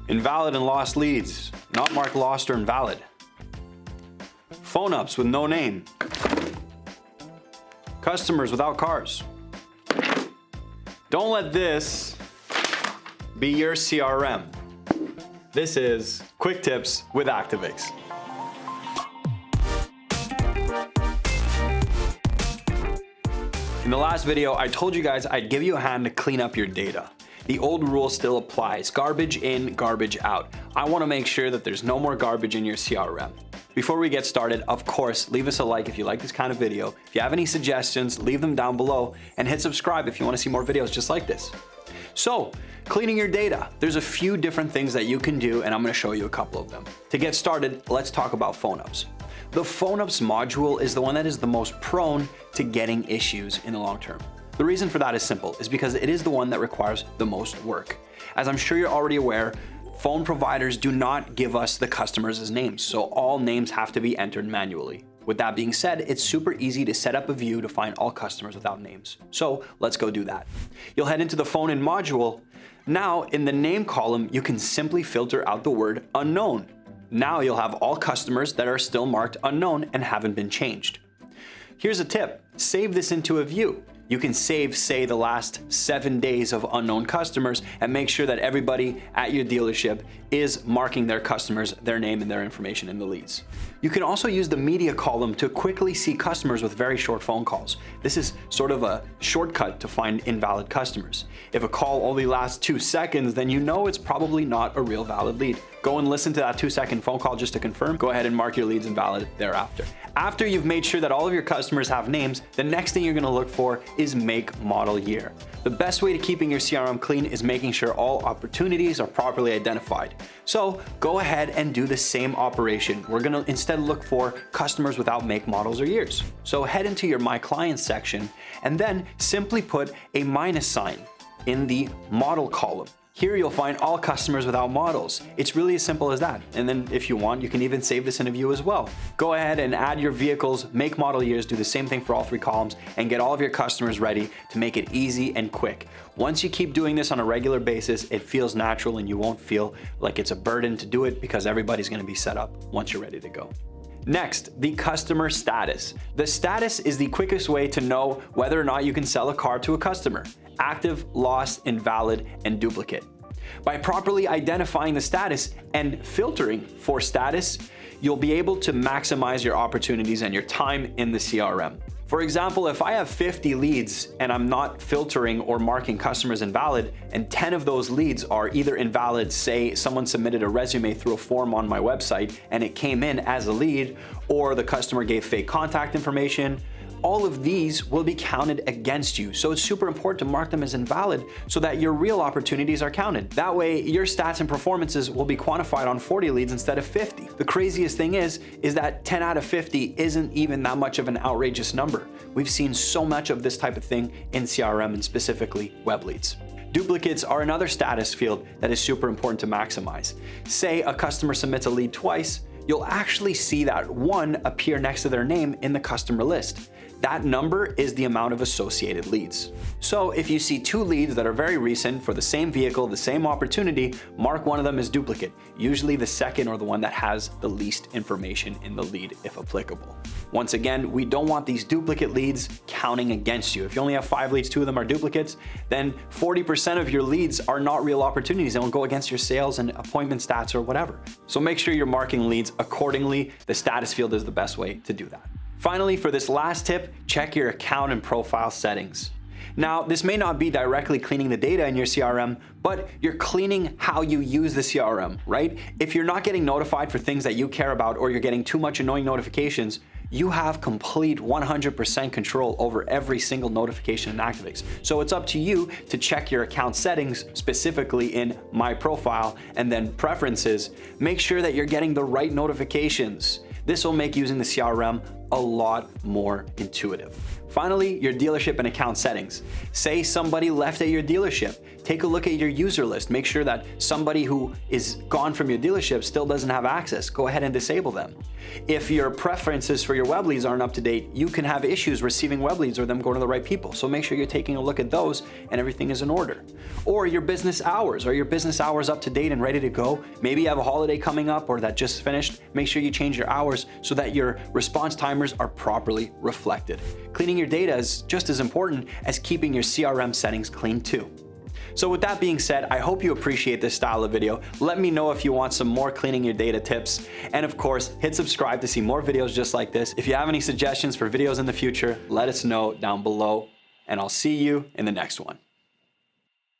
Invalid and lost leads, not marked lost or invalid. Phone ups with no name. Customers without cars. Don't let this be your CRM. This is Quick Tips with Activix. In the last video, I told you guys I'd give you a hand to clean up your data. The old rule still applies. Garbage in, garbage out. I want to make sure that there's no more garbage in your CRM. Before we get started, of course, leave us a like if you like this kind of video. If you have any suggestions, leave them down below and hit subscribe if you want to see more videos just like this. So, cleaning your data. There's a few different things that you can do and I'm going to show you a couple of them. To get started, let's talk about phone ups. The phone ups module is the one that is the most prone to getting issues in the long term. The reason for that is simple, is because it is the one that requires the most work. As I'm sure you're already aware, phone providers do not give us the customers as names, so all names have to be entered manually. With that being said, it's super easy to set up a view to find all customers without names. So let's go do that. You'll head into the phone in module. Now in the name column, you can simply filter out the word unknown. Now you'll have all customers that are still marked unknown and haven't been changed. Here's a tip, save this into a view. You can save, say, the last 7 days of unknown customers and make sure that everybody at your dealership is marking their customers, their name and their information in the leads. You can also use the media column to quickly see customers with very short phone calls. This is sort of a shortcut to find invalid customers. If a call only lasts 2 seconds, then you know it's probably not a real valid lead. Go and listen to that 2-second phone call just to confirm. Go ahead and mark your leads invalid thereafter. After you've made sure that all of your customers have names, the next thing you're going to look for is make, model, year. The best way to keeping your CRM clean is making sure all opportunities are properly identified. So go ahead and do the same operation. We're going to instead look for customers without make, models, or years. So head into your My Clients section and then simply put a minus sign in the model column. Here you'll find all customers without models. It's really as simple as that. And then if you want, you can even save this in a view as well. Go ahead and add your vehicles, make, model, years, do the same thing for all 3 columns and get all of your customers ready to make it easy and quick. Once you keep doing this on a regular basis, it feels natural and you won't feel like it's a burden to do it because everybody's going to be set up once you're ready to go. Next, the customer status. The status is the quickest way to know whether or not you can sell a car to a customer. Active, lost, invalid, and duplicate. By properly identifying the status and filtering for status, you'll be able to maximize your opportunities and your time in the CRM. For example, if I have 50 leads and I'm not filtering or marking customers invalid, and 10 of those leads are either invalid, say someone submitted a resume through a form on my website and it came in as a lead, or the customer gave fake contact information, all of these will be counted against you. So it's super important to mark them as invalid so that your real opportunities are counted. That way, your stats and performances will be quantified on 40 leads instead of 50. The craziest thing is that 10 out of 50 isn't even that much of an outrageous number. We've seen so much of this type of thing in CRM and specifically web leads. Duplicates are another status field that is super important to maximize. Say a customer submits a lead twice, you'll actually see that one appear next to their name in the customer list. That number is the amount of associated leads. So if you see 2 leads that are very recent for the same vehicle, the same opportunity, mark one of them as duplicate, usually the second or the one that has the least information in the lead if applicable. Once again, we don't want these duplicate leads counting against you. If you only have 5 leads, 2 of them are duplicates, then 40% of your leads are not real opportunities and will go against your sales and appointment stats or whatever. So make sure you're marking leads accordingly. The status field is the best way to do that. Finally, for this last tip, check your account and profile settings. Now, this may not be directly cleaning the data in your CRM, but you're cleaning how you use the CRM, right? If you're not getting notified for things that you care about or you're getting too much annoying notifications, you have complete 100% control over every single notification in Activix. So it's up to you to check your account settings, specifically in My Profile and then Preferences. Make sure that you're getting the right notifications. This will make using the CRM a lot more intuitive. Finally, your dealership and account settings. Say somebody left at your dealership. Take a look at your user list. Make sure that somebody who is gone from your dealership still doesn't have access. Go ahead and disable them. If your preferences for your web leads aren't up to date, you can have issues receiving web leads or them going to the right people. So make sure you're taking a look at those and everything is in order. Or your business hours. Are your business hours up to date and ready to go? Maybe you have a holiday coming up or that just finished. Make sure you change your hours so that your response timers are properly reflected. Cleaning your data is just as important as keeping your CRM settings clean too. So with that being said, I hope you appreciate this style of video. Let me know if you want some more cleaning your data tips. And of course, hit subscribe to see more videos just like this. If you have any suggestions for videos in the future, let us know down below, and I'll see you in the next one.